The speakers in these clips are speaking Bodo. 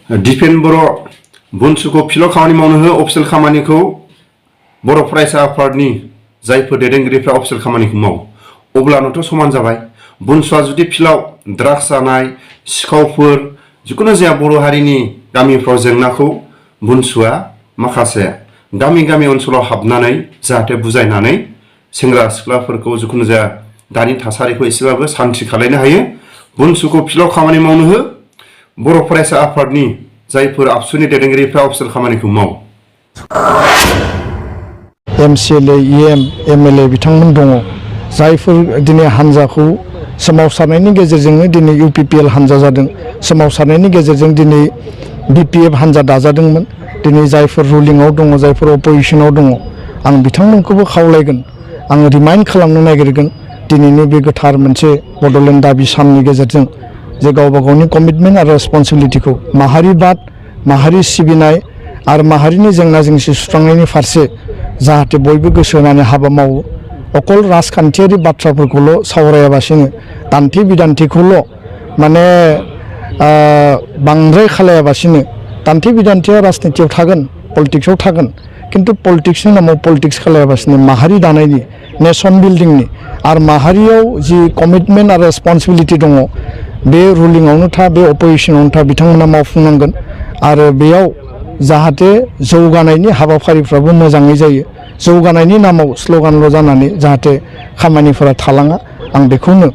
दिपेन बर' बुनसुखौ फिल्डआव खामानि मावनो हो अफिसियेल खामानिखौ बर' फरायसा आफादनि जायफोर दैदेनगिरिफ्रा अफिसियेल खामानिखौ मावो अब्लानोथ' समान जाबाय। बुनसुआ जुदि फिल्डआव ड्राग्स जानाय सिखावफोर जिखुनु जाया बर' हारिनि गामिफ्राव जेंनाखौ बुनसुआ माखासे गामि गामि ओनसोलाव हाबनानै जाहाथे बुजायनानै सेंग्रा सिख्लाफोरखौ जिखुनु जाया दानि थासारिखौ एसेबाबो सान्थि खालायनो हायो। बुनसुखौ फिल्डआव खामानि मावनो हो बर' फरायसा आफादनि जायफोर आबसुनि दैदेनगिरिफ्रा अफिसियेल खामानिखौ मावो। MCLA, EM, MLA बिथांमोन दङ जायफोर दिनै हान्जाखौ सोमावसारनायनि गेजेरजोंनो दिनै UPPL हान्जा जादों। सोमावसारनायनि गेजेरजों दिनै BPF हान्जा दाजादोंमोन। दिनै जायफोर रुलिंआव दङ जायफोर अपोजिशनाव दङ आं बिथांमोनखौबो खावलायगोन, आं रिमाइन्ड खालामनो नागिरगोन दिनैनि बे गोथार मोनसे बड'लेण्ड दाबि साननि गेजेरजों जे गावबा गावनि कमिटमेन्ट आरो रेसपन्सिबिलिटिखौ माहारिबाद, माहारि सिबिनाय आरो माहारिनि जेंना जेंसि सुस्रांनायनि फारसे जाहाथे बयबो गोसो होनानै हाबा मावो। अकल राजखान्थियारि बाथ्राफोरखौल' सावरायाबासिनो दान्थे बिदान्थेखौल' माने बांद्राय खालायाबासिनो दान्थे बिदान्थेया राजनितियाव थागोन, पलिटिक्सआव थागोन, खिन्थु पलिटिक्सनि नामाव पलिटिक्स खालायाबासिनो माहारि दानायनि, नेसन बिल्डिंनि आरो माहारियाव जि कमिटमेन्ट आरो रेसपन्सिबिलिटि दङ बे रुलिंआवनो था बे अपोजिशनावनो था बिथांमोना मावफुंनांगोन आरो बेयाव जाहाथे जौगानायनि हाबाफारिफ्राबो मोजाङै जायो। जौगानायनि नामाव स्ल'गानल' जानानै जाहाथे खामानिफोरा थालाङा, आं बेखौनो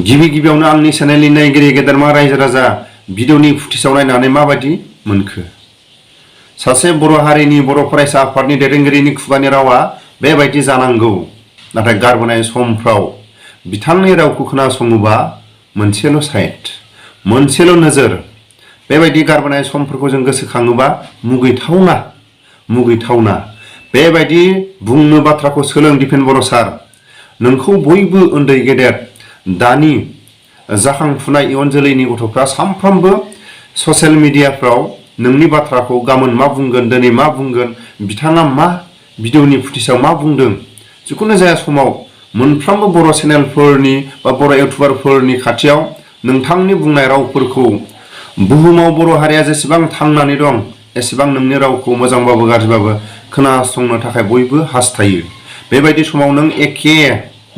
गिबियावनो आंनि चेनेलनि नायगिरि गेदेरमा रायजो राजा भिडिअनि फुटेजाव नायनानै माबायदि मोनखो? सासे बर' हारिनि बर' फरायसा आफादनि दैदेनगिरिनि खुगानि रावा बेबायदि जानांगौ। नाथाय गारबोनाय समफ्राव बिथांनि रावखौ खोनासङोबा मोनसेल' साइड, मोनसेल' नोजोर, बेबायदि गारबोनाय समफोरखौ जों गोसोखाङोबा मुगैथावना। बेबायदि बुंनो बाथ्राखौ सोलों दिपेन बर' सार। नोंखौ बयबो उन्दै गेदेर दानि जाखांफुनाय इयुन जोलैनि गथ'फ्रा सानफ्रोमबो ससियेल मिडियाफ्राव नोंनि बाथ्राखौ गाबोन मा बुंगोन, दिनै मा बुंगोन, बिथाङा मा भिडिअनि फुटेजाव मा बुंदों, जिखुनु जाया समाव मोनफ्रोमबो बर' चेनेलफोरनि बा बर' इउटुबारफोरनि खाथियाव नोंथांनि बुंनाय रावफोरखौ बुहुमाव बर' हारिया जेसेबां थांनानै दं एसेबां नोंनि रावखौ मोजांबाबो गाज्रिबाबो खोनासंनो थाखाय बयबो हास्थायो। बेबायदि समाव नों एखे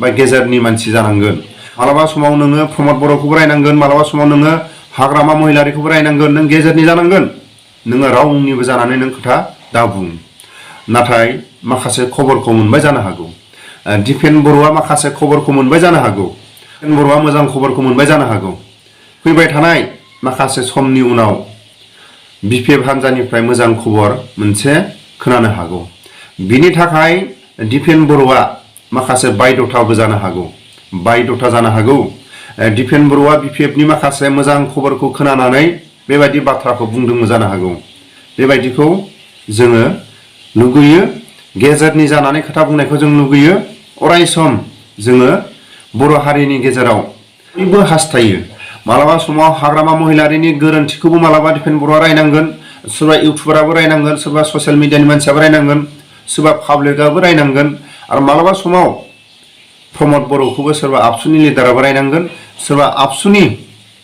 बा गेजेरनि मानसि जानांगोन। मालाबा समाव नोङो प्रमद बर'खौबो रायनांगोन, मालाबा समाव नोङो हाग्रामा महिलारिखौबो रायनांगोन, नों गेजेरनि जानांगोन। नोङो रावनिबो जानानै नों खोथा दाबुं। नाथाय माखासे खबरखौ मोनबाय जानो हागौ, दिपेन बर'आ माखासे खबरखौ मोनबाय जानो हागौ, दिपेन बर'आ मोजां खबरखौ मोनबाय जानो हागौ। फैबाय थानाय माखासे समनि उनाव BPF हान्जानिफ्राय मोजां खबर मोनसे खोनानो हागौ। बिनि थाखाय दिपेन बर'आ माखासे बायद'थाबो जानो हागौ, दिपेन बर'आ BPFनि माखासे मोजां खबरखौ खोनानानै बेबायदि बाथ्राखौ बुंदोंमोन जानो हागौ। बेबायदिखौ जोङो लुगैयो, गेजेरनि जानानै खोथा बुंनायखौ जों लुगैयो। अराय सम जोङो बर' हारिनि गेजेराव बयबो हास्थायो। मालाबा समाव हाग्रामा महिलारिनि गोरोन्थिखौबो मालाबा दिपेन बर'आ रायनांगोन, सोरबा इउटुबाराबो रायनांगोन, सोरबा ससियेल मिडियानि मानसियाबो रायनांगोन, सोरबा पाब्लिकआबो रायनांगोन, आरो मालाबा समाव प्रमद बर'खौबो सोरबा आबसुनि लिडाराबो रायनांगोन, सोरबा आबसुनि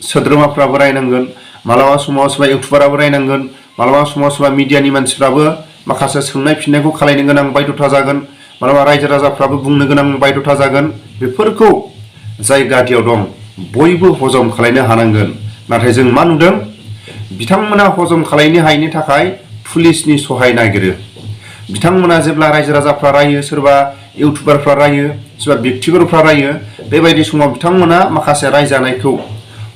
सोद्रोमाफ्राबो रायनांगोन, मालाबा समाव सोरबा इउटुबाराबो रायनांगोन, मालाबा समाव सोरबा मिडियानि मानसिफ्राबो माखासे सोंनाय फिननायखौ खालायनो गोनां बायद'था जागोन, मालाबा रायजो राजाफ्राबो बुंनो गोनां बायद'था जागोन। बेफोरखौ जाय गादियाव दं बयबो हजम खालायनो हानांगोन। नाथाय जों मा नुदों? बिथांमोना हजम खालायनो हायैनि थाखाय पुलिसनि सहाय नागिरो। बिथांमोना जेब्ला रायजो राजाफ्रा रायो, सोरबा इउटुबारफ्रा रायो, सोरबा व्यक्तिगतफ्रा रायो, बेबायदि समाव बिथांमोना माखासे रायजानायखौ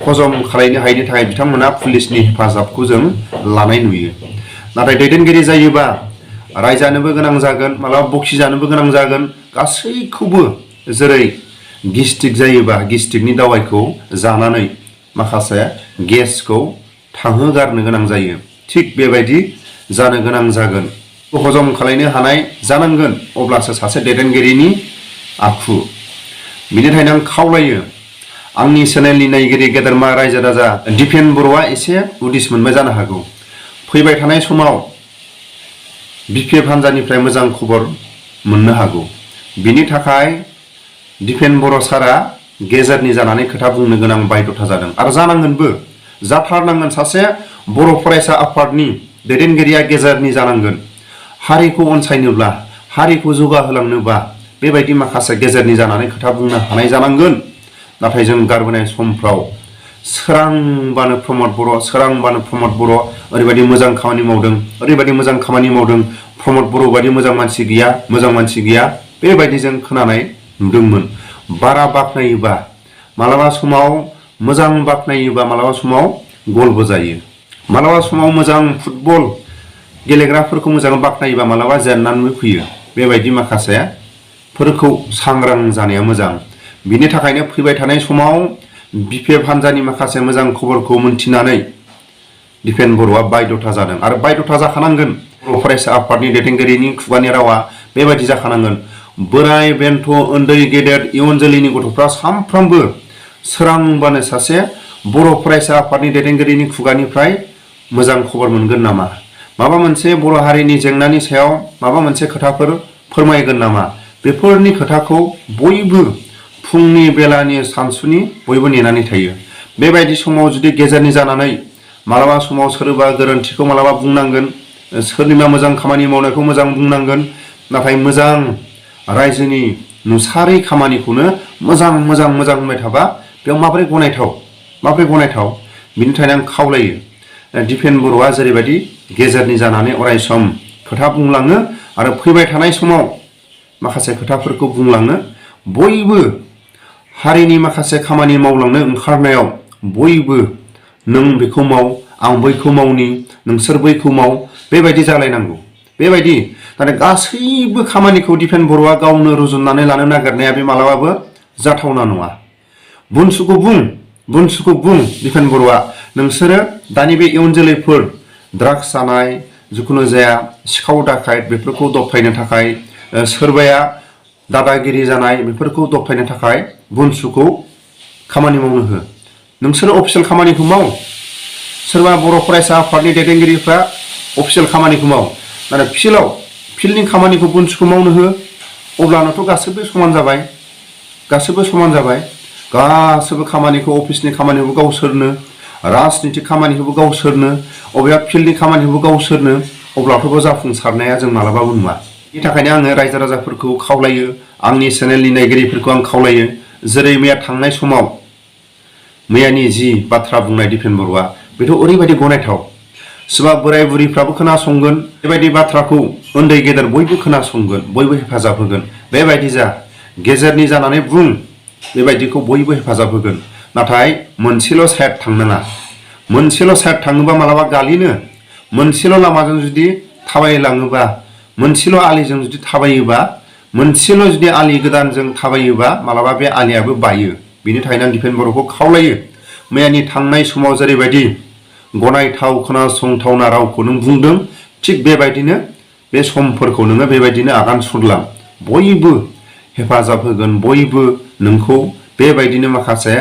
हजम खालायनो हायैनि थाखाय बिथांमोना पुलिसनि हेफाजाबखौ जों लानाय नुयो। नाथाय दैदेनगिरि जायोबा रायजानोबो गोनां जागोन, मालाबा बखिजानोबो गोनां जागोन, गासैखौबो जेरै गिस्टिक जायोबा गिस्टिकनि दावाइखौ जानानै माखासे गेसखौ थांहोगारनो गोनां जायो, थिग बेबायदि जानो गोनां जागोन। हजम खालायनो हानाय जानांगोन, अब्लासो सासे दैदेनगिरिनि आखु। बिनिखायनो आं खावलायो आंनि चेनेलनि नायगिरि गेदेरमा रायजो राजा दिपेन बर'आ एसे उदिस मोनबाय जानो हागौ। फैबाय थानाय समाव BPF हान्जानिफ्राय मोजां खबर मोननो हागौ। बिनि थाखाय दिपेन बर' सारा गेजेरनि जानानै खोथा बुंनो गोनां बायद'था जादों आरो जाथारनांगोन सासे बर' फरायसा आफादनि दैदेनगिरिया गेजेरनि जानांगोन हारिखौ अनसायनोब्ला हारिखौ जौगाहोलांनोबा बेबायदि माखासे गेजेरनि जानानै खोथा बुंनो हानाय जानांगोन नाथाय जों गारबोनाय समफ्राव सोरांबानो प्रमद बर' ओरैबायदि मोजां खामानि मावदों ओरैबायदि मोजां खामानि मावदों प्रमद बर' बायदि मोजां मानसि गैया बेबायदि जों खोनानाय नुदोंमोन बारा बाख्नायोबा मालाबा समाव मोजां बाख्नायोबा मालाबा समाव गलबो जायो मालाबा समाव मोजां फुटबल गेलेग्राफोरखौ मोजां बाख्नायोबा मालाबा जेननानैबो फैयो बेबायदि माखासे फोरखौ सांग्रां जानाया मोजां बिनि थाखायनो फैबाय थानाय समाव बिपिएफ हान्जानि माखासे मोजां खबरखौ मोनथिनानै दिपेन बर'आ बायद'था जादों आरो बायद'था जाखानांगोन बर' फरायसा आफादनि दैदेनगिरिनि खुगानि रावा बेबायदि जाखानांगोन बोराय बेन्थ' उन्दै गेदेर इयुन जोलैनि गथ'फ्रा सानफ्रोमबो सोरांबानो सासे बर' फरायसा आफादनि दैदेनगिरिनि खुगानिफ्राय मोजां खबर मोनगोन नामा माबा मोनसे बर' हारिनि जेंनानि सायाव माबा मोनसे खोथाफोर फोरमायगोन नामा बेफोरनि खोथाखौ बयबो फुंनि बेलानि सानसुनि बयबो नेनानै थायो बेबायदि समाव जुदि गेजेरनि जानानै मालाबा समाव सोरबा गोरोन्थिखौ मालाबा बुंनांगोन सोरनिबा मोजां खामानि मावनायखौ मोजां बुंनांगोन नाथाय मोजां रायजोनि नुसारै खामानिखौनो मोजां बुंबाय थाबा बेयाव माबोरै गनायथाव बिनि थाखायनो आं खावलायो दिपेन बर'आ जेरैबायदि गेजेरनि जानानै अरायसम खोथा बुंलाङो आरो फैबाय थानाय समाव माखासे खोथाफोरखौ बुंलाङो बयबो हारिनि माखासे खामानि मावलांनो ओंखारनायाव बयबो नों बेखौ माव आं बैखौ मावनि नोंसोर बैखौ माव बेबायदि जालायनांगौ बेबायदि नाथाय गासैबो खामानिखौ दिपेन बर'आ गावनो रुजुननानै लानो नागिरनाया बे मालाबाबो जाथावना नङा बुंसुखौ बुं दिपेन बर'आ नोंसोरो दानि बे इयुन जोलैफोर ड्राग्स जानाय जिखुनु जाया सिखाव दाखायत बेफोरखौ दबथायनो थाखाय सोरबाया दादागिरि जानाय बेफोरखौ दबथायनो थाखाय बुनसुखौ खामानि मावनो हो नोंसोरो अफिसियेल खामानिखौ माव सोरबा बर' फरायसा आफादनि दैदेनगिरिफ्रा अफिसियेल खामानिखौ माव नाथाय फिल्डनि खामानिखौ बुनसुखौ मावनो हो अब्लानोथ' गासैबो समान जाबाय गासैबो खामानिखौ अफिसनि खामानिखौबो गावसोरनो राजनितिक खामानिखौबो गावसोरनो अबेबा फिल्डनि खामानिखौबो गावसोरनो अब्लाथ' जाफुंसारनाया जों मालाबाबो नुवा बेनि थाखायनो आङो रायजो राजाफोरखौ खावलायो आंनि चेनेलनि नायगिरिफोरखौ आं खावलायो जेरै मैया थांनाय समाव मैयानि जि बाथ्रा बुंनाय दिपेन बर'आ बेथ' ओरैबायदि गनायथाव सोरबा बोराय बुरिफ्राबो खोनासंगोन बेबायदि बाथ्राखौ उन्दै गेदेर बयबो खोनासंगोन बयबो हेफाजाब होगोन बेबायदि जा गेजेरनि जानानै बुं बेबायदिखौ बयबो हेफाजाब होगोन नाथाय मोनसेल' साइड थांनाङा मोनसेल' साइड थाङोबा मालाबा गालिनो मोनसेल' लामाजों जुदि थाबायलाङोबा मोनसेल' आलिजों जुदि थाबायोबा मोनसेल' जुदि आलि गोदानजों थाबायोबा मालाबा बे आलियाबो बायो बिनि थाखायनो आं दिपेन बर'खौ खावलायो मैयानि थांनाय समाव जेरैबायदि गनायथाव खोनासंथावना रावखौ नों बुंदों थिग बेबायदिनो बे समफोरखौ नोङो बेबायदिनो आगान सुरलां बयबो हेफाजाब होगोन बयबो नोंखौ बेबायदिनो माखासे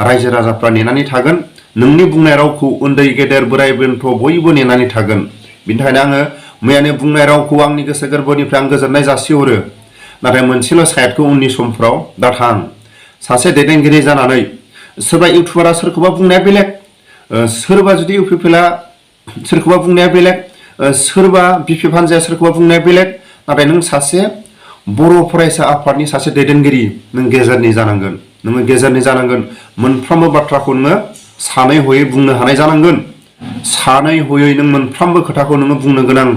रायजो राजाफ्रा नेनानै थागोन नोंनि बुंनाय रावखौ उन्दै गेदेर बोराय बेन्थ' बयबो नेनानै थागोन बिनि थाखायनो आङो मैयानि बुंनाय रावखौ आंनि गोसो गोरबोनिफ्राय आं गोजोननाय जासिहरो नाथाय मोनसेल' साइडखौ उननि समफ्राव दाथां सासे दैदेनगिरि जानानै सोरबा इउटुबारा सोरखौबा बुंनाया बेलेग सोरबा जुदि इउपिपिएलआ सोरखौबा बुंनाया बेलेग सोरबा बिपिएफ हान्जाया सोरखौबा बुंनाया बेलेग नाथाय नों सासे बर' फरायसा आफादनि सासे दैदेनगिरि नों गेजेरनि जानांगोन मोनफ्रोमबो बाथ्राखौ नोङो सानै हयै बुंनो हानाय जानांगोन सानै हयै नों मोनफ्रोमबो खोथाखौ नोङो बुंनो गोनां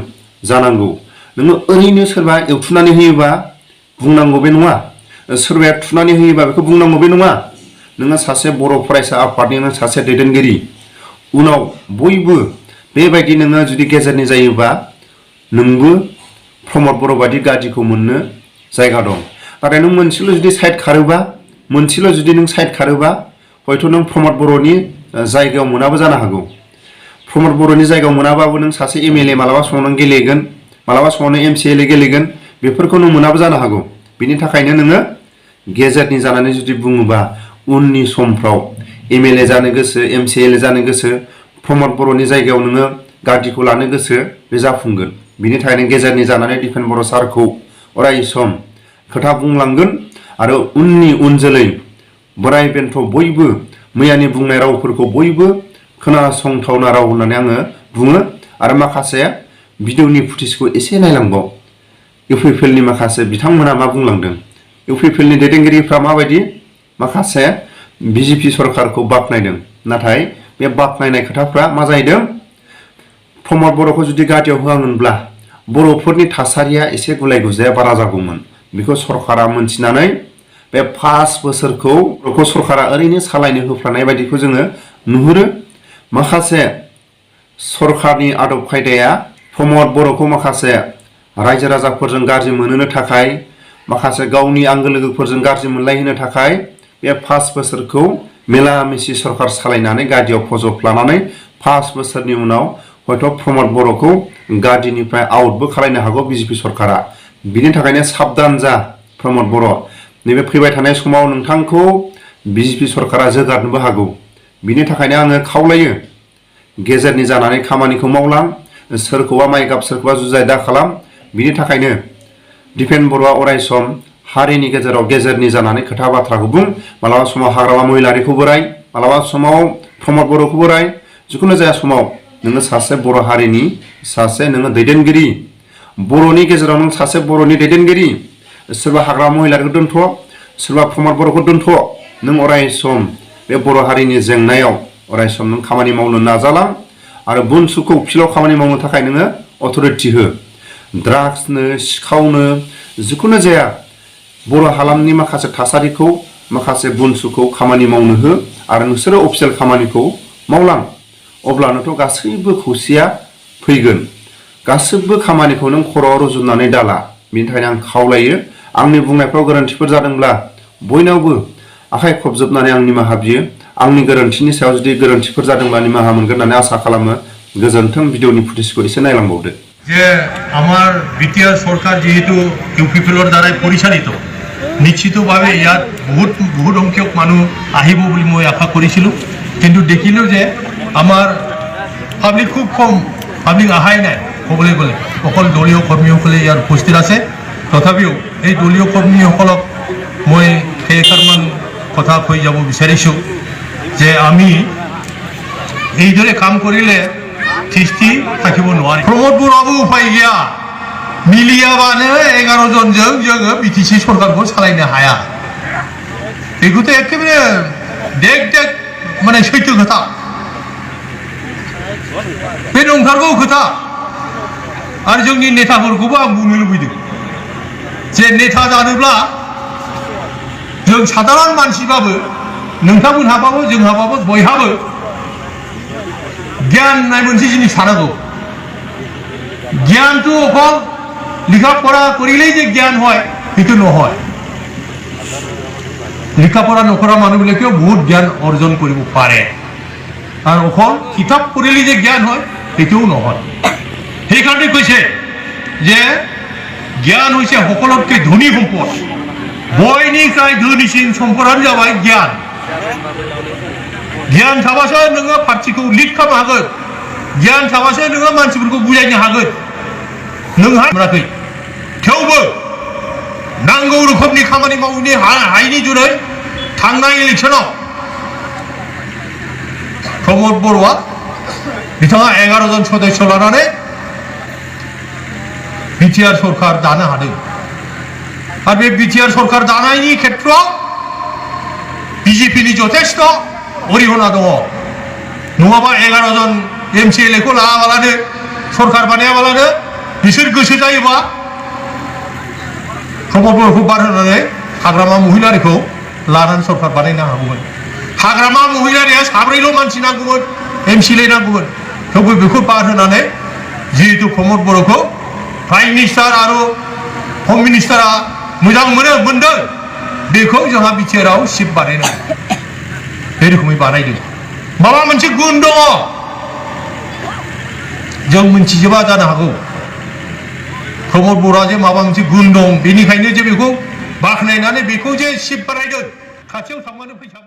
जानांगौ नोङो ओरैनो सोरबा एवथुनानै होयोबा बुंनांगौ बे नङा सोरबाया थुनानै होयोबा बेखौ बुंनांगौ बे नङा नोङो सासे बर' फरायसा आफादनि नों सासे दैदेनगिरि उनाव बयबो बेबायदि नोङो जुदि गेजेरनि जायोबा नोंबो प्रमद बर' बायदि गादिखौ मोननो जायगा दं नाथाय नों मोनसेल' जुदि साइड खारोबा हयथ' नों प्रमद बर'नि जायगायाव मोनाबो जानो हागौ प्रमद बर'नि जायगायाव मोनाबाबो नों सासे एमएलए मालाबा समाव नों गेलेगोन मालाबा समाव नों एमसिएलए गेलेगोन बेफोरखौ नों मोनाबो जानो हागौ बिनि थाखायनो नोङो गेजेरनि जानानै जुदि बुङोबा उननि समफ्राव एमएलए जानो गोसो एमसिएलए जानो गोसो प्रमद बर'नि जायगायाव नोङो गादिखौ लानो गोसो बे जाफुंगोन बिनि थाखायनो गेजेरनि जानानै दिपेन बर' सारखौ अरायसम खोथा बुंलांगोन आरो उननि उन जोलै बोराय बेन्थ' बयबो मैयानि बुंनाय रावफोरखौ बयबो खोनासंथावना राव होननानै आङो बुङो आरो माखासे भिडिअनि फुटेजखौ एसे नायलांबाव इउपिपिएलनि माखासे बिथांमोना मा बुंलांदों इउपिपिएलनि दैदेनगिरिफ्रा माबायदि माखासे बिजेपि सरकारखौ बाख्नायदों नाथाय बे बाख्नायनाय खोथाफ्रा मा जाहैदों प्रमद बर'खौ जुदि गादियाव होआमोनब्ला बर'फोरनि थासारिया एसे गुलाय गुजाया बारा जागौमोन बेखौ सरकारा मोनथिनानै बे 5 बोसोरखौ बर'खौ सरकारा ओरैनो सालायनो होफ्लानाय बायदिखौ जोङो नुहुरो माखासे सरकारनि आदब खायदाया प्रमद बर'खौ माखासे रायजो राजाफोरजों गाज्रि मोनहोनो थाखाय माखासे गावनि आंगो लोगोफोरजों गाज्रि मोनलायहोनो थाखाय बे 5 बोसोरखौ मेला-मेसि सरकार सालायनानै गादियाव फज'फ्लानानै 5 बोसोरनि उनाव हयथ' प्रमद बर'खौ गादिनिफ्राय आउटबो खालायनो हागौ बिजेपि सरकारा बिनि थाखायनो साबधान जा प्रमद बर' नैबे फैबाय थानाय समाव नोंथांखौ बिजेपि सरकारा जोगारनोबो हागौ बिनि थाखायनो आङो खावलायो गेजेरनि जानानै खामानिखौ मावलां सोरखौबा माइगाब सोरखौबा जुजाय दा खालाम बिनि थाखायनो दिपेन बर'आ अरायसम हारिनि गेजेराव गेजेरनि जानानै खोथा बाथ्राखौ बुं मालाबा समाव हाग्रामा महिलारिखौबो राय मालाबा समाव प्रमद बर'खौबो राय जिखुनु जाया समाव नोङो सासे बर' हारिनि सासे नोङो दैदेनगिरि बर'नि गेजेराव नों सासे बर'नि दैदेनगिरि सोरबा हाग्रामा महिलारिखौ दोनथ' सोरबा प्रमद बर'खौ दोनथ' नों अरायसम बे बर' हारिनि जेंनायाव अरायसम नों खामानि मावनो नाजालां आरो बुनसुखौ फिलाव खामानि मावनो थाखाय नोङो अथरिटि हो ड्राग्सनो सिखावनो जिखुनु जाया बर' हालामनि माखासे थासारिखौ माखासे बुनसुखौ खामानि मावनो हो आरो नोंसोरो अफिसियेल खामानिखौ मावलां अब्लानोथ' गासैबो खौसेया फैगोन गासैबो खामानिखौ नों खर'आव रुजुननानै दाला बिनि थाखायनो आं खावलायो आंनि बुंनायफ्राव गोरोन्थिफोर जादोंब्ला बयनावबो आखाइ खबजोबनानै आं निमाहा बियो आंनि गोरोन्थिनि सायाव जुदि गोरोन्थिफोर जादोंब्ला निमाहा मोनगोन होननानै आसा खालामो गोजोन्थों भिडिअनि फुटेजखौ एसे नायलांबावदो যে আমার বিটিআর সরকার যেহেতু ইউপিপিএলৰ দ্বাৰাই পৰিচালিত নিশ্চিতভাৱে ইয়াত বহুত সংখ্যক মানুহ আহিব বুলি মই আশা কৰিছিলোঁ কিন্তু দেখিলোঁ যে আমাৰ পাব্লিক খুব কম পাব্লিক আহাই নাই ক'বলৈ গ'লে অকল দলীয় কৰ্মীসকলে ইয়াত উপস্থিত আছে তথাপিও এই দলীয় কৰ্মীসকলক মই কেইষাৰমান কথা কৈ যাব বিচাৰিছোঁ যে আমি এইদৰে কাম কৰিলে থিস্তি থাকিব নোৱাৰি प्रमद बर'आबो उफाय गैया मिलियाबानो 11 जनजों जोङो बिटिसि सरकारखौ सालायनो हाया बेखौथ' एखेबारे देख माने सैथो खोथा बे नंथारगौ खोथा आरो जोंनि नेताफोरखौबो आं बुंनो लुबैदों जे नेता जानोब्ला जों साधारन मानसिबाबो नोंथांमोनहाबाबो जोंहाबाबो बयहाबो জ্ঞান নাই मोनसे जिनिस थानांगौ জ্ঞানটো অকল লিখা পঢ়া কৰিলেই যে জ্ঞান হয় সেইটো নহয় লিখা পঢ়া নকৰা মানুহবিলাকেও বহুত জ্ঞান অৰ্জন কৰিব পাৰে আৰু অকল কিতাপ পঢ়িলেই যে জ্ঞান হয় সেইটোও নহয় সেইকাৰণে কৈছে যে জ্ঞান হৈছে সকলোতকৈ ধনী সম্পদ বয়নিफ्राय धोनिसिन सम्पदानो जाबाय জ্ঞাन गियान थाबासो नोङो पार्टिखौ लिड खालामनो हागोन गियान थाबासो नोङो मानसिफोरखौ बुजायनो हागोन नोंहा मोनाखै थेवबो नांगौ रोखोमनि खामानि मावनो हायैनि जुनै थांनाय इलेक्सनाव प्रमद बर'आ बिथाङा 11 जन सदस्य लानानै बिटिआर सरकार दानो हादों आरो बे बिटिआर सरकार दानायनि खेत्रआव बिजेपिनि जथेस्थ अरिहना दङ नङाबा 11 जन एमसिएलएखौ लायाबालानो सरकार बानायाबालानो बिसोर गोसो जायोबा प्रमद बर'खौ बाद होनानै हाग्रामा महिलारिखौ लानानै सरकार बानायनो हागौमोन हाग्रामा महिलारिया साब्रैल' मानसि नांगौमोन एमसिएलए नांगौमोन थेवबो बेखौ बाद होनानै जिहेतु प्रमद बर'खौ प्राइम मिनिस्टार आरो हम मिनिस्टारा मोजां मोनदों बेखौ जोंहा बिटिआरआव सिट बानायनांगौ बे रोखोमै बानायदों माबा मोनसे गुन दङ जों मिथिजोबा जानो हागौ प्रमद बर'आ जे माबा मोनसे गुन दं बेनिखायनो जे बेखौ बाख्नायनानै बेखौ जे सिट बानायदों खाथियाव थांबानो फैसा